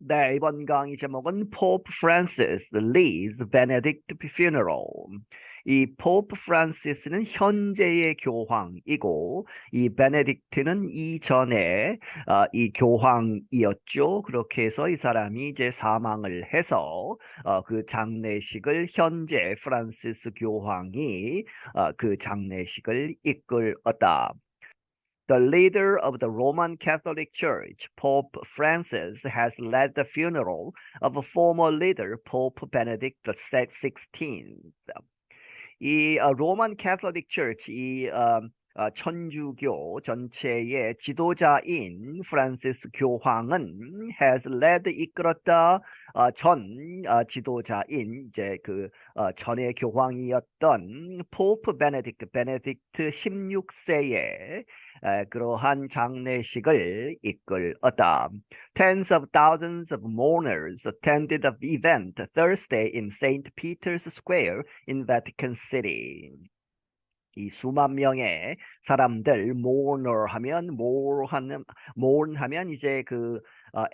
네, 이번 강의 제목은 Pope Francis leads Benedict funeral. 이 Pope Francis는 현재의 교황이고, 이 베네딕트는 이전에 이 교황이었죠. 그렇게 해서 이 사람이 이제 사망을 해서 그 장례식을 현재 프란시스 교황이 그 장례식을 이끌었다. The leader of the Roman Catholic Church, Pope Francis, has led the funeral of a former leader, Pope Benedict XVI. 이 로만 캐톨릭 처치, 천주교 전체의 지도자인 프란시스 교황은 has led 이끌었다 지도자인 이제 전에 교황이었던 포프 베네딕트 16세의 그러한 장례식을 이끌었다. Tens of thousands of mourners attended the event Thursday in St. Peter's Square in Vatican City. 이 수만 명의 사람들 mourner 하면 mourn 하면 이제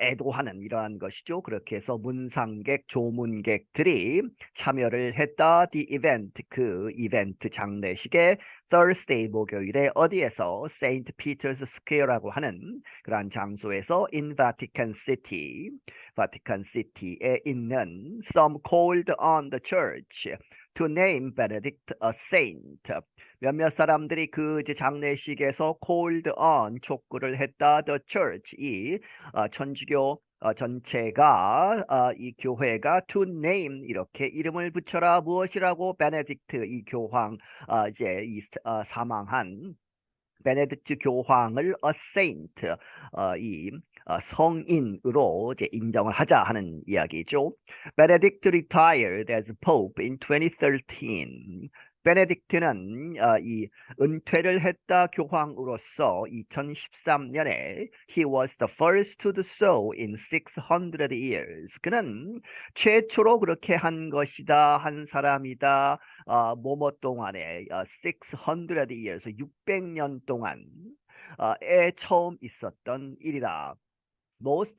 애도하는 이러한 것이죠. 그렇게 해서 문상객, 조문객들이 참여를 했다. The event 그 이벤트 장례식에 Thursday 목요일에 어디에서 Saint Peter's Square라고 하는 그러한 장소에서 in Vatican City, 바티칸 시티에 있는 some called on the church to name Benedict a saint. 몇몇 사람들이 그 이제 장례식에서 called on 촉구를 했다. The church 이 천주교 전체가 이 교회가 to name 이렇게 이름을 붙여라. 무엇이라고? 베네딕트 이 교황 이제 사망한 베네딕트 교황을 a saint 이 성인으로 이제 인정을 하자 하는 이야기죠. Benedict retired as pope in 2013. 베네딕트는 이 은퇴를 했다 교황으로서 2013년에 he was the first to do so in 600 years. 그는 최초로 그렇게 한 것이다, 한 사람이다. 뭐뭐 동안에 600 years, 600년 동안 에 처음 있었던 일이다. Most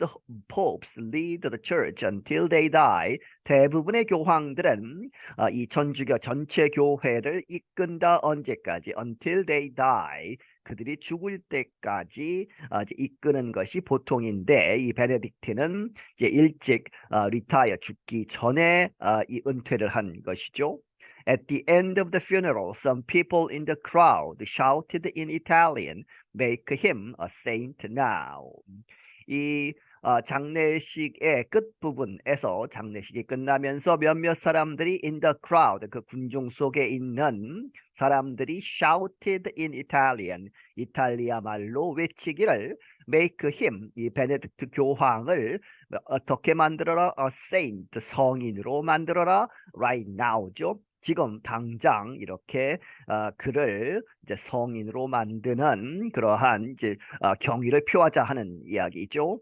popes lead the church until they die. 대부분의 교황들은 이 천주교 전체 교회를 이끈다. 언제까지? Until they die. 그들이 죽을 때까지 이제 이끄는 것이 보통인데 이 베네딕트는 이제 일찍 리타이어 죽기 전에 이 은퇴를 한 것이죠. At the end of the funeral, some people in the crowd shouted in Italian, "Make him a saint now." 이 장례식의 끝부분에서 장례식이 끝나면서 몇몇 사람들이 in the crowd, 그 군중 속에 있는 사람들이 shouted in Italian, 이탈리아 말로 외치기를 make him, 이 베네딕트 교황을 어떻게 만들어라? a saint, 성인으로 만들어라. right now죠. 지금 당장 이렇게 그를 이제 성인으로 만드는 그러한 이제 경의를 표하자 하는 이야기죠.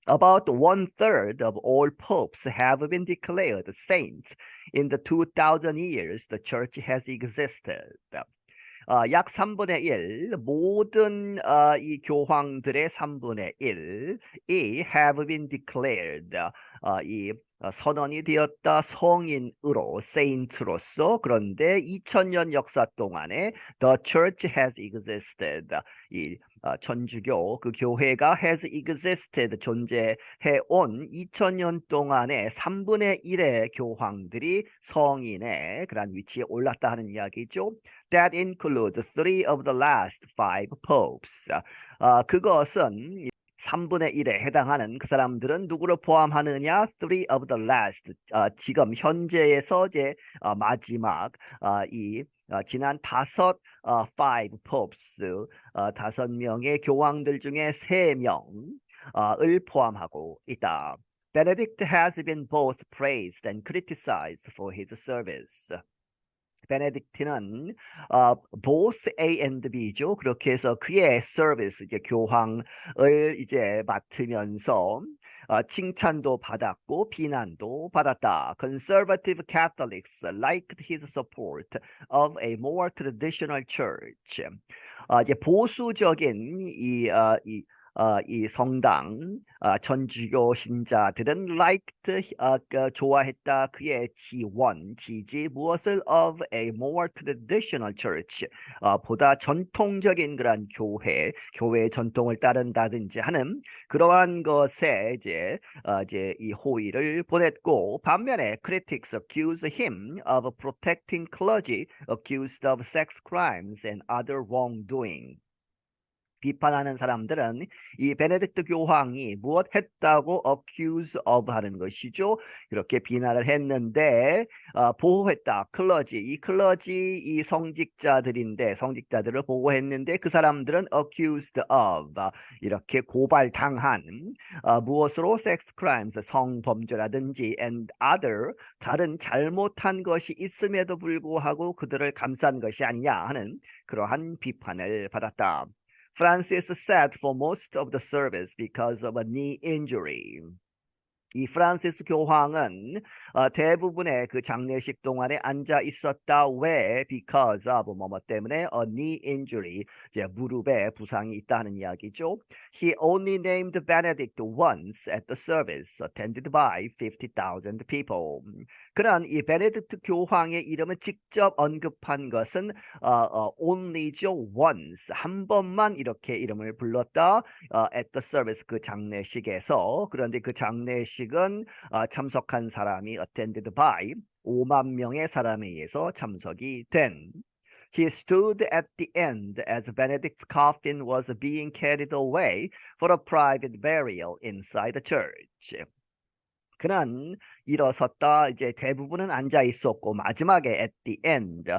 About 1/3 of all popes have been declared saints in the 2000 years the church has existed. 약 3분의 1, 모든 이 교황들의 3분의 1이 have been declared, 이 선언이 되었다. 성인으로, saint로서. 그런데 2000년 역사 동안에 the church has existed, 이 천주교 그 교회가 has existed 존재해 온 2000년 동안에 3분의 1의 교황들이 성인의 그런 위치에 올랐다 하는 이야기죠. That includes 3 of the last 5 popes. 그것은 3분의 1에 해당하는 그 사람들은 누구를 포함하느냐? 3 of the last, 지금 현재에서 이제 마지막 지난 5 popes, 5명의 교황들 중에 3명을 포함하고 있다. Benedict has been both praised and criticized for his service. 베네딕트는 both A and B죠. 그렇게 해서 그의 서비스, 이제 교황을 이제 맡으면서 칭찬도 받았고 비난도 받았다. Conservative Catholics liked his support of a more traditional church. 이제 보수적인 이 이 성당 천주교 신자들은 좋아했다. 그의 지지 무엇을 of a more traditional church 보다 전통적인 그런 교회의 전통을 따른다든지 하는 그러한 것에 이제 이 호의를 보냈고 반면에 critics accuse him of protecting clergy accused of sex crimes and other wrongdoing. 비판하는 사람들은 이 베네딕트 교황이 무엇 했다고 accuse of 하는 것이죠. 그렇게 비난을 했는데 보호했다. 이 성직자들인데 성직자들을 보호했는데 그 사람들은 accused of 이렇게 고발당한 무엇으로 sex crimes 성범죄라든지 and other 다른 잘못한 것이 있음에도 불구하고 그들을 감싼 것이 아니냐 하는 그러한 비판을 받았다. Francis sat for most of the service because of a knee injury. 이 프란시스 교황은 대부분의 그 장례식 동안에 앉아 있었다. 왜? Because of 뭐뭐 때문에 a knee injury, 이제 무릎에 부상이 있다는 이야기죠. He only named Benedict once at the service, attended by 50,000 people. 그런 이 베네딕트 교황의 이름을 직접 언급한 것은 only죠. once, 한 번만 이렇게 이름을 불렀다. at the service, 그 장례식에서. 그런데 그 장례식은 참석한 사람이 attended by 5만 명의 사람에 의해서 참석이 된. He stood at the end as Benedict's coffin was being carried away for a private burial inside the church. 그는 일어섰다. 이제 대부분은 앉아 있었고 마지막에 at the end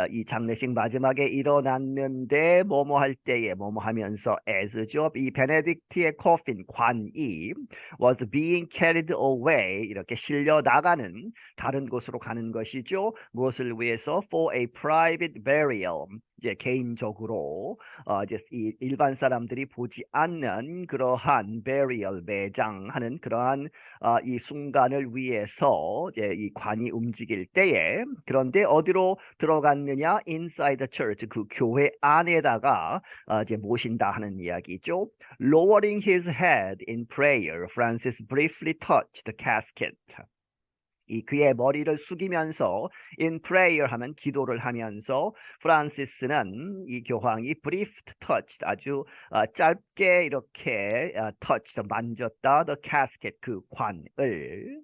이 장례식 마지막에 일어났는데 뭐뭐 할 때에 뭐뭐 하면서 as죠. 이 베네딕트의 coffin 관이 was being carried away 이렇게 실려 나가는 다른 곳으로 가는 것이죠. 무엇을 위해서? For a private burial. 이제 개인적으로 이제 이 일반 사람들이 보지 않는 그러한 burial 매장하는 그러한 이 순간을 위해서 이제 이 관이 움직일 때에 그런데 어디로 들어갔느냐? Inside the church, 그 교회 안에다가 이제 모신다 하는 이야기죠. Lowering his head in prayer, Francis briefly touched the casket. 이 그의 머리를 숙이면서 in prayer 하면 기도를 하면서 프란시스는 이 교황이 briefed touched 아주 짧게 이렇게 touched 만졌다 the casket 그 관을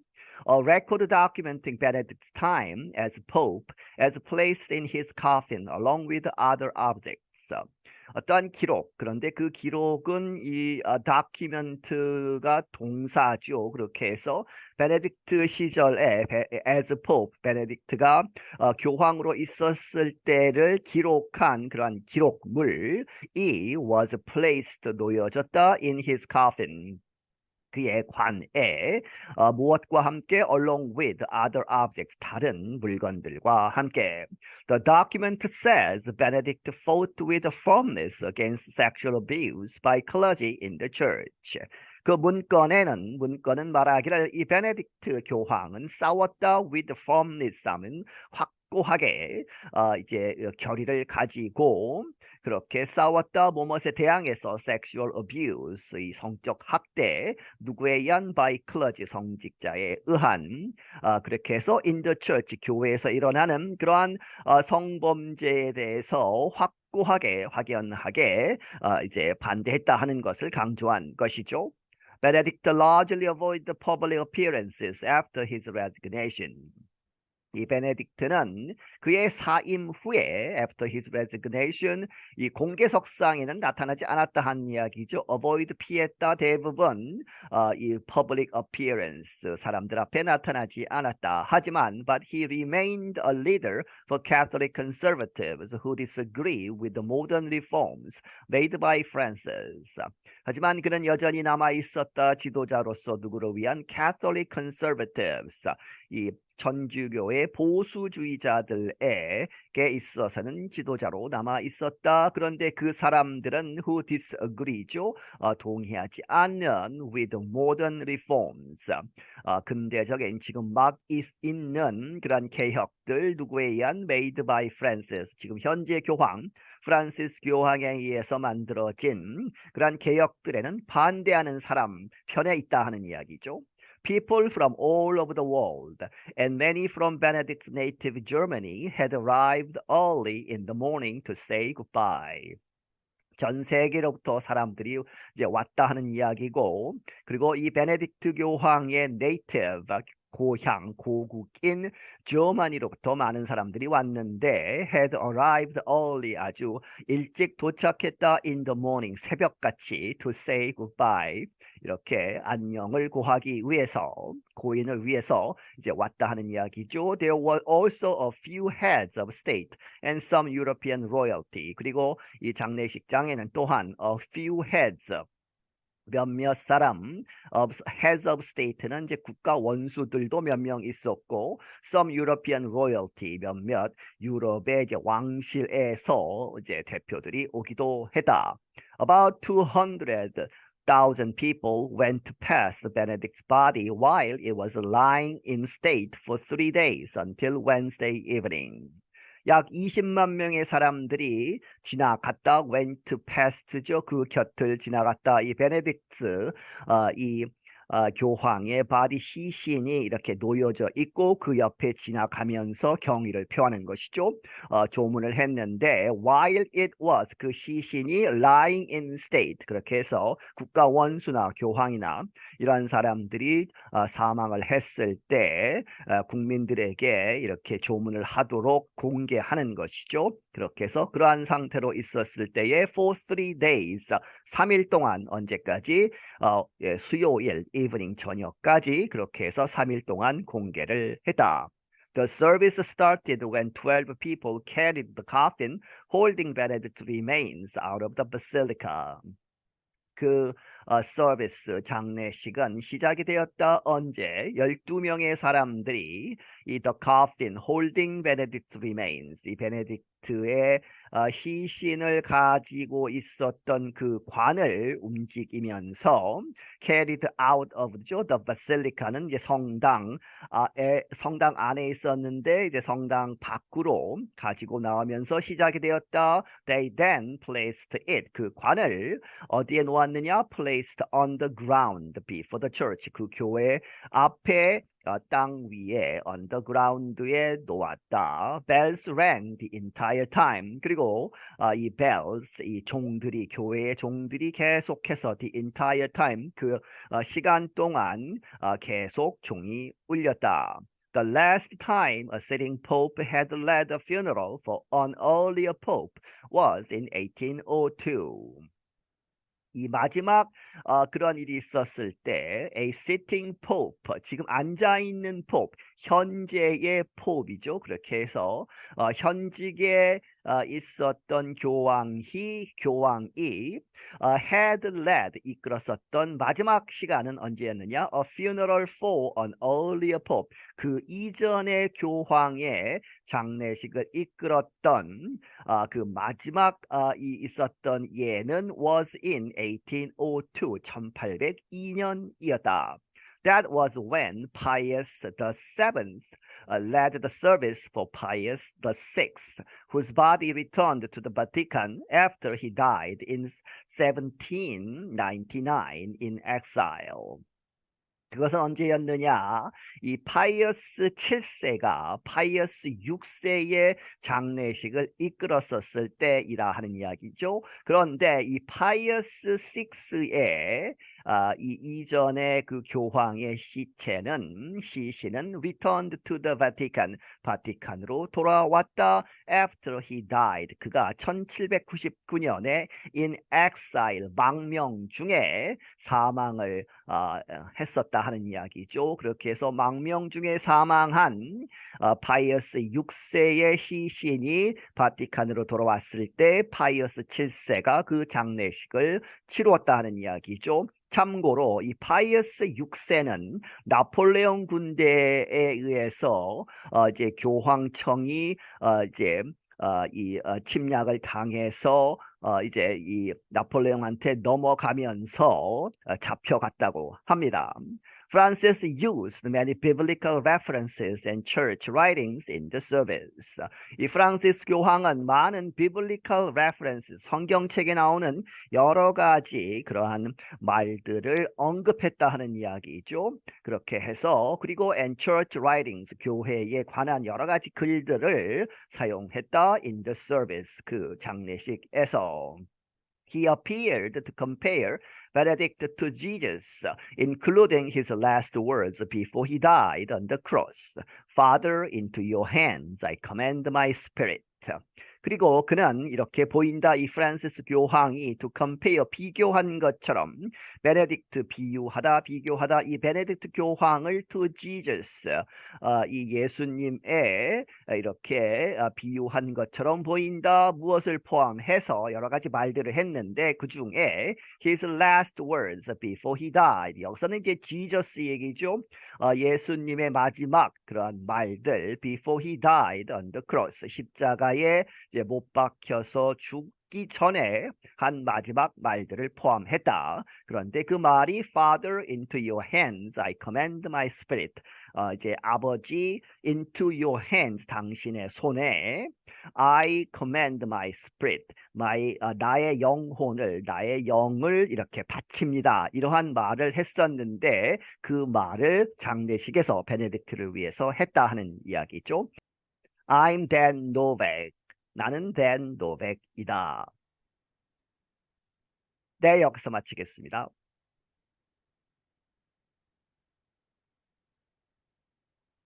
A record documenting Benedict's time as Pope as placed in his coffin along with other objects. 어떤 기록, 그런데 그 기록은 이 다큐멘트가 동사죠. 그렇게 해서 베네딕트 시절에 as Pope, 베네딕트가 교황으로 있었을 때를 기록한 그러한 기록물이 was placed, 놓여졌다 in his coffin. 그의 관에 무엇과 함께 along with other objects 다른 물건들과 함께 The document says Benedict fought with firmness against sexual abuse by clergy in the church. 그 문건은 말하기를 이 베네딕트 교황은 싸웠다 with firmness 하면 확고하게 이제 결의를 가지고 그렇게 싸웠다 뭐뭇에 대항해서 sexual abuse 이 성적 학대 누구에 의한 by clergy 성직자에 의한 그렇게 해서 in the church 교회에서 일어나는 그러한 성범죄에 대해서 확연하게 이제 반대했다 하는 것을 강조한 것이죠. Benedict largely avoided the public appearances after his resignation. 이 베네딕트는 그의 사임 후에 after his resignation 이 공개석상에는 나타나지 않았다 한 이야기죠. avoid 피했다 대부분 이 public appearance 사람들 앞에 나타나지 않았다. 하지만 but he remained a leader for Catholic conservatives who disagree with the modern reforms made by Francis. 하지만 그는 여전히 남아 있었다. 지도자로서 누구를 위한 Catholic conservatives 이 천주교의 보수주의자들에게 있어서는 지도자로 남아 있었다. 그런데 그 사람들은 who disagree죠. 동의하지 않는 with modern reforms. 근대적인 지금 막 있는 그런 개혁들 누구에 의한 made by Francis. 지금 현재 교황 프란시스 교황에 의해서 만들어진 그런 개혁들에는 반대하는 사람 편에 있다 하는 이야기죠. People from all over the world and many from Benedict's native Germany had arrived early in the morning to say goodbye. 전 세계로부터 사람들이 이제 왔다 하는 이야기고, 그리고 이 베네딕트 교황의 네이티브 고향 고국인 저머니로부터 많은 사람들이 왔는데 had arrived early 아주 일찍 도착했다 in the morning 새벽같이 to say goodbye 이렇게 안녕을 고하기 위해서 고인을 위해서 이제 왔다 하는 이야기죠. There were also a few heads of state and some European royalty. 그리고 이 장례식장에는 또한 a few heads 몇몇 사람 heads of state는 이제 국가 원수들도 몇 명 있었고 some European royalty 몇몇 유럽의 이제 왕실에서 이제 대표들이 오기도 했다. About 200,000 people went past Benedict's body while it was lying in state for 3 days until Wednesday evening. 약 20만 명의 사람들이 지나갔다 went past죠. 그 곁을 지나갔다. 이 베네딕트 이 교황의 바디 시신이 이렇게 놓여져 있고 그 옆에 지나가면서 경의를 표하는 것이죠. 조문을 했는데 while it was 그 시신이 lying in state 그렇게 해서 국가 원수나 교황이나 이런 사람들이 사망을 했을 때 국민들에게 이렇게 조문을 하도록 공개하는 것이죠. 그렇게 해서 그러한 상태로 있었을 때에 for 3 days 3일 동안 언제까지 수요일 evening 저녁까지 그렇게 해서 3일 동안 공개를 했다. The service started when 12 people carried the coffin holding Benedict's remains out of the basilica. 그 서비스 장례식은 시작이 되었다. 언제 12명의 사람들이 이 The Coffin Holding Benedict's Remains 이 베네딕트의 시신을 가지고 있었던 그 관을 움직이면서 carried out of the basilica는 이제 성당 안에 있었는데 이제 성당 밖으로 가지고 나오면서 시작이 되었다. They then placed it 그 관을 어디에 놓았느냐? Placed on the ground before the church 그 교회 앞에 땅 위에 on the ground에 놓았다. Bells rang the entire time. 그리고 이 bells 이 종들이 교회의 종들이 계속해서 the entire time 그 시간 동안 계속 종이 울렸다. The last time a sitting pope had led a funeral for an earlier pope was in 1802. 이 마지막 그런 일이 있었을 때 a sitting pope 지금 앉아 있는 pope 현재의 포비죠. 그렇게 해서 현직에 있었던 교황이 had led 이끌었었던 마지막 시간은 언제였느냐? A funeral for an earlier pope 그 이전의 교황의 장례식을 이끌었던 그 마지막 있었던 예는 was in 1802 1802년이었다. That was when Pius the Seventh led the service for Pius the Sixth, whose body returned to the Vatican after he died in 1799 in exile. 그것은 언제였느냐? 이 파이어스 7세가 파이어스 6세의 장례식을 이끌었었을 때이라 하는 이야기죠. 그런데 이 파이어스 6의 이 이전의 그 교황의 시신은 returned to the Vatican, 바티칸으로 돌아왔다. After he died, 그가 1799년에 in exile, 망명 중에 사망을 했었다 하는 이야기죠. 그렇게 해서 망명 중에 사망한 파이어스 6세의 시신이 바티칸으로 돌아왔을 때 파이어스 7세가 그 장례식을 치루었다 하는 이야기죠. 참고로 이 파이어스 6세는 나폴레옹 군대에 의해서 이제 교황청이 침략을 당해서 이제 이 나폴레옹한테 넘어가면서 잡혀갔다고 합니다. Francis used many biblical references and church writings in the service. 이 프란시스 교황은 많은 biblical references, 성경책에 나오는 여러 가지 그러한 말들을 언급했다 하는 이야기죠. 그렇게 해서 그리고 and church writings, 교회에 관한 여러 가지 글들을 사용했다 in the service, 그 장례식에서. He appeared to compare Benedict to Jesus, including his last words before he died on the cross. Father, into your hands I commend my spirit. 그리고 그는 이렇게 보인다. 이 프란시스 교황이 to compare, 비교한 것처럼 베네딕트 비교하다 이 베네딕트 교황을 to Jesus, 이 예수님의 이렇게 비유한 것처럼 보인다. 무엇을 포함해서 여러 가지 말들을 했는데 그 중에 his last words before he died, 여기서는 이제 Jesus 얘기죠. 예수님의 마지막 그러한 말들 before he died on the cross, 십자가에 이제 못 박혀서 죽기 전에 한 마지막 말들을 포함했다. 그런데 그 말이 Father, into your hands I commend my spirit. 이제 아버지, into your hands, 당신의 손에 I commend my spirit, 나의 영혼을, 나의 영을 이렇게 바칩니다. 이러한 말을 했었는데 그 말을 장례식에서 베네딕트를 위해서 했다 하는 이야기죠. I'm Dan Novak. 나는 Dan Novak이다. 네, 여기서 마치겠습니다.